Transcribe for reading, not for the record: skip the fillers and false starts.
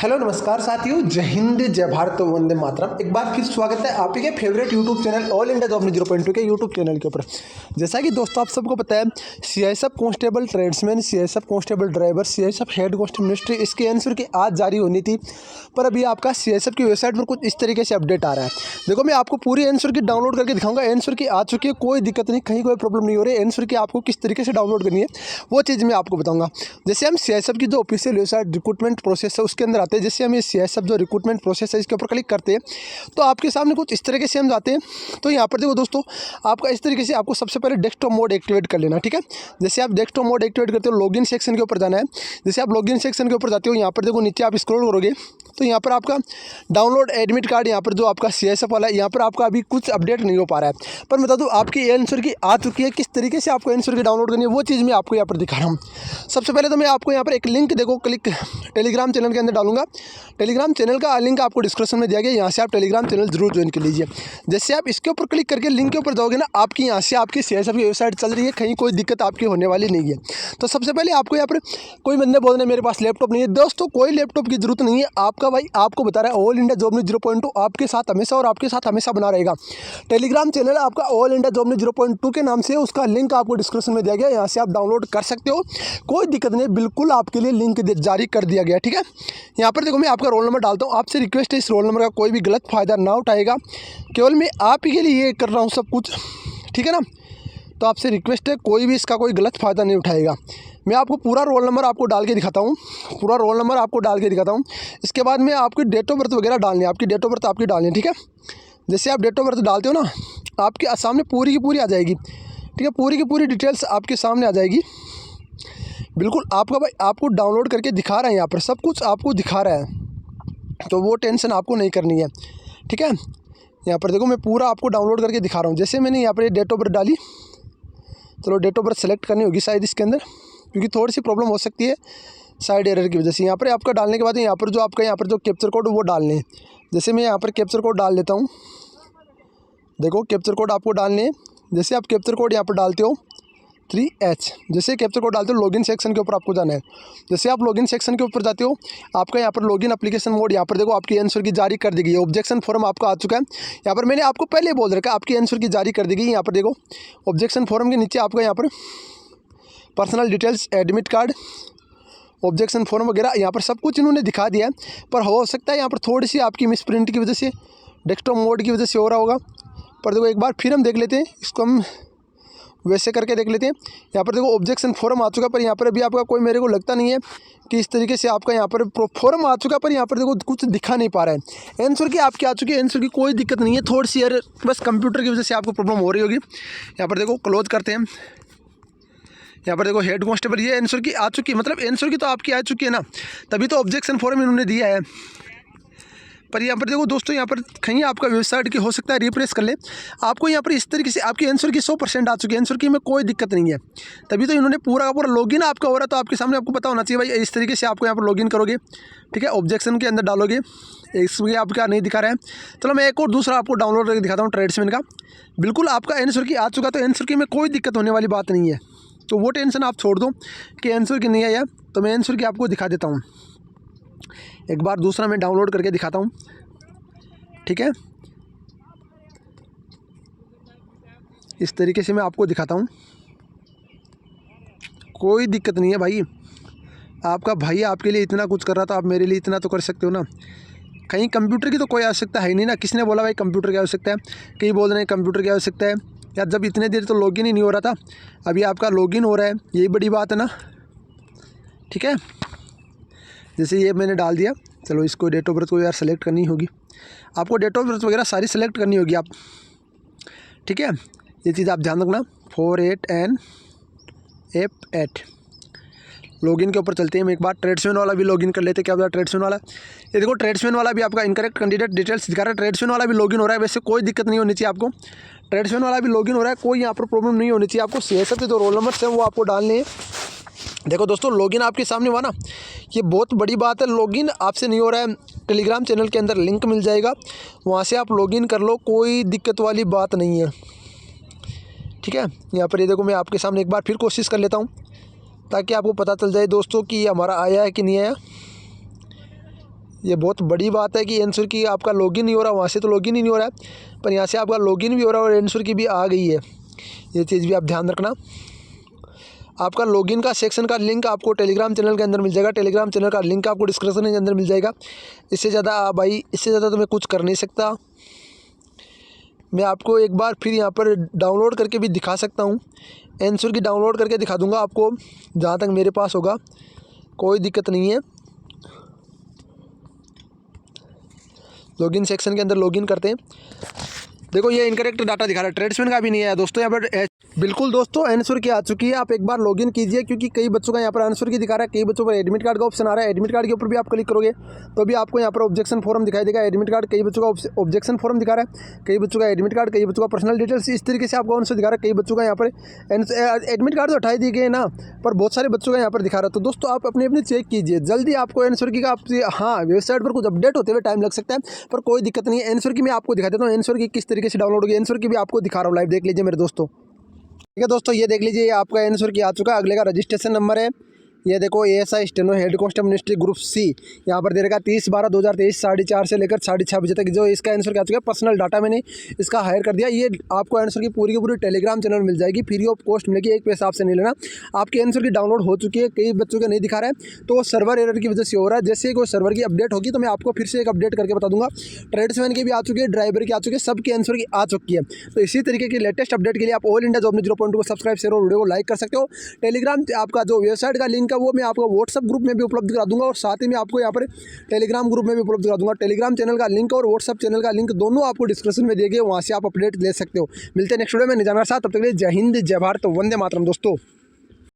Hello नमस्कार साथियों, जय हिंद, जय भारत, वंदे मातरम। एक बार फिर स्वागत है आपके के favourite YouTube channel all India job 0.2 के यूट्यूब चैनल के ऊपर। जैसा कि दोस्तों आप सबको पता है, CISF constable tradesman, CISF constable driver, CISF head constable ministry, इसकी आंसर की आज जारी होनी थी, पर अभी आपका सीआईएसएफ की वेबसाइट पर कुछ इस तरीके से अपडेट आ रहा है। देखो, मैं आपको पूरी आंसर की डाउनलोड करके दिखाऊंगा। आंसर की आ चुकी है, कोई दिक्कत नहीं, कहीं कोई प्रॉब्लम नहीं हो रही है। आंसर की आपको किस तरीके से डाउनलोड करनी है वो चीज़ मैं आपको बताऊंगा। जैसे हम सीआईएसएफ की जो ऑफिशियल वेबसाइट रिक्रूटमेंट प्रोसेस है उसके अंदर आते हैं, जैसे हम ये सीआईएसएफ जो रिक्रूटमेंट प्रोसेस है इसके ऊपर क्लिक करते हैं तो आपके सामने कुछ इस तरीके से हम जाते हैं। तो यहाँ पर देखो दोस्तों, आपका इस तरीके से आपको सबसे पहले डेस्कटॉप मोड एक्टिवेट कर लेना, ठीक है। जैसे आप डेस्कटॉप मोड एक्टिवेट करते हो, लॉगिन सेक्शन के ऊपर जाना है। जैसे आप लॉगिन सेक्शन के ऊपर जाते हो, यहाँ पर देखो नीचे आप स्क्रॉल करोगे तो यहाँ पर आपका डाउनलोड एडमिट कार्ड, यहाँ पर जो आपका सीआईएसएफ वाला है, यहाँ पर आपका अभी कुछ अपडेट नहीं हो पा रहा है। पर बता दूँ, आपकी आंसर की आ चुकी है। किस तरीके से आपको आंसर की डाउनलोड करनी है वो चीज़ मैं आपको यहाँ पर दिखा रहा हूँ। सबसे पहले तो मैं आपको यहाँ पर एक लिंक देखो क्लिक टेलीग्राम चैनल के अंदर डालूंगा। टेलीग्राम चैनल का लिंक आपको डिस्क्रिप्शन में दिया गया, यहाँ से आप टेलीग्राम चैनल जरूर ज्वाइन कर लीजिए। जैसे आप इसके ऊपर क्लिक करके लिंक के ऊपर जाओगे ना, आपकी यहाँ से आपकी सीआईएसएफ की वेबसाइट चल रही है, कहीं कोई दिक्कत आपकी होने वाली नहीं है। तो सबसे पहले आपको यहाँ पर कोई बंदे बोल रहे हैं मेरे पास लैपटॉप नहीं है। दोस्तों, कोई लैपटॉप की जरूरत नहीं है। आपका भाई आपको बता रहा है ऑल इंडिया जॉब न्यूज़ 0.2 आपके साथ हमेशा और आपके साथ हमेशा बना रहेगा। टेलीग्राम चैनल आपका ऑल इंडिया जॉब न्यूज़ 0.2 के नाम से, उसका लिंक आपको डिस्क्रिप्शन में दिया गया, यहाँ से आप डाउनलोड कर सकते हो। कोई दिक्कत नहीं, बिल्कुल आपके लिए लिंक जारी कर दिया गया, ठीक है। यहाँ पर देखो, मैं आपका रोल नंबर डालता हूँ। आपसे रिक्वेस्ट है, इस रोल नंबर का कोई भी गलत फ़ायदा ना उठाएगा। केवल मैं आप ही के लिए ये कर रहा हूँ सब कुछ, ठीक है ना। तो आपसे रिक्वेस्ट है, कोई भी इसका कोई गलत फ़ायदा नहीं उठाएगा। मैं आपको पूरा रोल नंबर आपको डाल के दिखाता हूँ, पूरा रोल नंबर आपको डाल के दिखाता हूँ। इसके बाद में आपकी डेट ऑफ बर्थ वगैरह डालनी है, आपकी डेट ऑफ बर्थ आपकी डालनी है, ठीक है। जैसे आप डेट ऑफ बर्थ डालते हो ना, आपके सामने पूरी की पूरी आ जाएगी, ठीक है। पूरी की पूरी डिटेल्स आपके सामने आ जाएगी। बिल्कुल आपका भाई आपको डाउनलोड करके दिखा रहा है, यहाँ पर सब कुछ आपको दिखा रहा है, तो वो टेंशन आपको नहीं करनी है, ठीक है। यहाँ पर देखो, मैं पूरा आपको डाउनलोड करके दिखा रहा हूँ। जैसे मैंने यहाँ पर डेट ऑफ बर्थ डाली, चलो डेट ऑफ बर्थ सेलेक्ट करनी होगी शायद इसके अंदर, क्योंकि थोड़ी सी प्रॉब्लम हो सकती है साइड एरर की वजह से। यहाँ पर आपका डालने के बाद यहाँ पर जो आपका यहाँ पर जो कैप्चर कोड वो डालने हैं। जैसे मैं यहाँ पर कैप्चर कोड डाल लेता हूँ। देखो, कैप्चर कोड आपको डालने हैं। जैसे आप कैप्चर कोड यहाँ पर डालते हो 3H, जैसे कैप्चर कोड डालते हो लॉगिन सेक्शन के ऊपर आपको जाना है। जैसे आप लॉगिन सेक्शन के ऊपर जाते हो, आपका यहाँ पर लॉगिन एप्लीकेशन मोड, यहाँ पर देखो आपकी आंसर की जारी कर दी गई है। ऑब्जेक्शन फॉर्म आपका आ चुका है। यहाँ पर मैंने आपको पहले ही बोल रखा है आपकी आंसर की जारी कर दी गई। यहाँ पर देखो, ऑब्जेक्शन फॉर्म के नीचे आपका यहाँ पर personal details, admit card, objection form वगैरह यहाँ पर सब कुछ इन्होंने दिखा दिया है। पर हो सकता है यहाँ पर थोड़ी सी आपकी मिस प्रिंट की वजह से, डेस्कटॉप मोड की वजह से हो रहा होगा। पर देखो, एक बार फिर हम देख लेते हैं, इसको हम वैसे करके देख लेते हैं। यहाँ पर देखो ऑब्जेक्शन फॉर्म आ चुका, पर यहाँ पर अभी आपका कोई, मेरे को लगता नहीं है कि इस तरीके से आपका यहाँ पर फॉर्म आ चुका, पर यहाँ पर देखो कुछ दिखा नहीं पा रहा है। आंसर की आपकी आ चुकी है, आंसर की कोई दिक्कत नहीं है, थोड़ी सी यार बस कंप्यूटर की वजह से आपको प्रॉब्लम हो रही होगी। यहाँ पर देखो क्लोज करते हैं। यहाँ पर देखो हेड कांस्टेबल, ये आंसर की आ चुकी है, मतलब आंसर की तो आपकी आ चुकी है ना, तभी तो ऑब्जेक्शन फॉर्म इन्होंने दिया है। पर यहाँ पर देखो दोस्तों, यहाँ पर कहीं आपका वेबसाइट की हो सकता है, रिफ्रेश कर ले, आपको यहाँ पर इस तरीके से आपकी आंसर की 100% आ चुकी है। आंसर की में कोई दिक्कत नहीं है, तभी तो इन्होंने पूरा का पूरा लॉगिन आपका हो रहा है। तो आपके सामने आपको पता होना चाहिए भाई, इस तरीके से आपको यहाँ पर लॉगिन करोगे, ठीक है। ऑब्जेक्शन के अंदर डालोगे, इसमें आपका नहीं दिखा रहा है। चलो मैं एक और दूसरा आपको डाउनलोड करके दिखाता हूँ ट्रेड्समैन का। बिल्कुल आपका आंसर की आ चुका, तो आंसर की में कोई दिक्कत होने वाली बात नहीं है। तो वो टेंशन आप छोड़ दो कि आंसर की नहीं आया, तो मैं आंसर की आपको दिखा देता हूँ। एक बार दूसरा मैं डाउनलोड करके दिखाता हूँ, ठीक है। इस तरीके से मैं आपको दिखाता हूँ, कोई दिक्कत नहीं है भाई। आपका भाई आपके लिए इतना कुछ कर रहा था, आप मेरे लिए इतना तो कर सकते हो ना। कहीं कंप्यूटर की तो कोई आवश्यकता है नहीं ना। किसने बोला भाई कंप्यूटर की आवश्यकता है? कहीं बोल रहे हैं कंप्यूटर की आवश्यकता है यार, जब इतने देर तो लॉगिन ही नहीं हो रहा था, अभी आपका लॉगिन हो रहा है, यही बड़ी बात है ना, ठीक है। जैसे ये मैंने डाल दिया, चलो इसको डेट ऑफ बर्थ को यार सेलेक्ट करनी होगी, आपको डेट ऑफ बर्थ वगैरह सारी सेलेक्ट करनी होगी आप, ठीक है। ये चीज़ आप ध्यान रखना। 48NF8 लॉगिन के ऊपर चलते हैं। हम एक बार ट्रेड्समैन वाला भी लॉगिन कर लेते हैं। क्या बोला ट्रेड्समैन वाला? ये देखो ट्रेड्समैन वाला भी आपका इनकरेक्ट कैंडिडेट डिटेल्स दिखा रहा है। ट्रेड्समैन वाला भी लॉगिन हो रहा है। वैसे कोई दिक्कत नहीं होनी चाहिए आपको, ट्रेड्समैन वाला भी लॉगिन हो रहा है, कोई यहाँ पर प्रॉब्लम नहीं होनी चाहिए आपको। सीएसएफ के जो रोल नंबर्स हैं वो आपको डालने हैं। देखो दोस्तों, लॉगिन आपके सामने हुआ ना, ये बहुत बड़ी बात है। लॉगिन आपसे नहीं हो रहा है, टेलीग्राम चैनल के अंदर लिंक मिल जाएगा, वहाँ से आप लॉगिन कर लो, कोई दिक्कत वाली बात नहीं है, ठीक है। यहाँ पर ये देखो, मैं आपके सामने एक बार फिर कोशिश कर लेता हूँ ताकि आपको पता चल जाए दोस्तों कि हमारा आया है कि नहीं आया। ये बहुत बड़ी बात है कि एंसर की आपका लॉगिन नहीं हो रहा, वहाँ से तो लॉगिन ही नहीं हो रहा है, पर यहाँ से आपका लॉगिन भी हो रहा है और एंसर की भी आ गई है। ये चीज़ भी आप ध्यान रखना। आपका लॉगिन का सेक्शन का लिंक आपको टेलीग्राम चैनल के अंदर मिल जाएगा। टेलीग्राम चैनल का लिंक आपको डिस्क्रिप्शन के अंदर मिल जाएगा। इससे ज़्यादा तो मैं कुछ कर नहीं सकता। मैं आपको एक बार फिर यहाँ पर डाउनलोड करके भी दिखा सकता हूँ। एंसर की डाउनलोड करके दिखा दूँगा आपको, जहाँ तक मेरे पास होगा, कोई दिक्कत नहीं है। लॉगिन सेक्शन के अंदर लॉगिन करते हैं। देखो ये इनकरेक्ट डाटा दिखा रहा है, ट्रेड्समैन का भी नहीं है दोस्तों यहाँ पर। बिल्कुल दोस्तों, आंसर की आ चुकी है। आप एक बार लॉगिन कीजिए, क्योंकि कई बच्चों का यहाँ पर आंसर की दिखा रहा है, कई बच्चों पर एडमिट कार्ड का ऑप्शन आ रहा है। एडमिट कार्ड के ऊपर भी आप क्लिक करोगे तो भी आपको यहाँ पर ऑब्जेक्शन फॉर्म दिखाई देगा। एडमिट कार्ड, कई बच्चों का ऑब्जेक्शन फॉर्म दिखा रहा है, कई बच्चों का एडमिट कार्ड, कई बच्चों का पर्सनल डिटेल्स, इस तरीके से आपको आंसर दिखा रहा है। कई बच्चों का यहाँ पर एडमिट कार्ड तो हटाई दिए गए ना, पर बहुत सारे बच्चों का यहाँ पर दिखा रहा है। तो दोस्तों आप अपने अपने चेक कीजिए, जल्दी आपको आंसर की का हाँ वेबसाइट पर कुछ अपडेट होते हुए टाइम लग सकता है, पर कोई दिक्कत नहीं है। आंसर की मैं आपको दिखा देता हूँ, आंसर की किस तरीके से डाउनलोड होगी। आंसर की भी आपको दिखा रहा हूँ, लाइव देख लीजिए मेरे दोस्तों। ठीक है दोस्तों, ये देख लीजिए, ये आपका आंसर की आ चुका है। अगले का रजिस्ट्रेशन नंबर है, ये देखो ASI steno head constable ministry group C, यहाँ पर दे रखा 30/12/2023 4:30 से लेकर 6:30 बजे तक जो इसका आंसर क्या चुका है। पर्सनल डाटा मैंने इसका हायर कर दिया। ये आपको आंसर की पूरी टेलीग्राम चैनल मिल जाएगी, फ्री ऑफ कॉस्ट मिलेगी, एक पैसा आपसे नहीं लेना। आपके आंसर की डाउनलोड हो चुकी है, कई बच्चों का नहीं दिखा रहा है, तो सर्वर एरर की वजह से हो रहा है। जैसे कोई सर्वर की अपडेट होगी तो मैं आपको फिर से एक अपडेट करके बता दूंगा। ट्रेड्समैन की भी आ चुकी है, ड्राइवर की आ चुकी है, सबके आंसर की आ चुकी है। तो इसी तरीके की लेटेस्ट अपडेट के लिए आप ऑल इंडिया जॉब न्यूज़ 0.2 को सब्सक्राइब, शेयर और वीडियो को लाइक कर सकते हो। टेलीग्राम आपका जो वेबसाइट का लिंक है वो मैं आपको व्हाट्सएप ग्रुप में भी उपलब्ध करा दूंगा, और साथ ही में आपको यहाँ पर टेलीग्राम ग्रुप में भी उपलब्ध करा दूंगा। टेलीग्राम चैनल का लिंक और व्हाट्सएप चैनल का लिंक दोनों आपको डिस्क्रिप्शन में दिए गए, वहाँ से आप अपडेट ले सकते हो। मिलते हैं नेक्स्ट वीडियो में, निजान के साथ। तब तक के लिए जय हिंद, जय भारत, वंदे मातरम दोस्तों।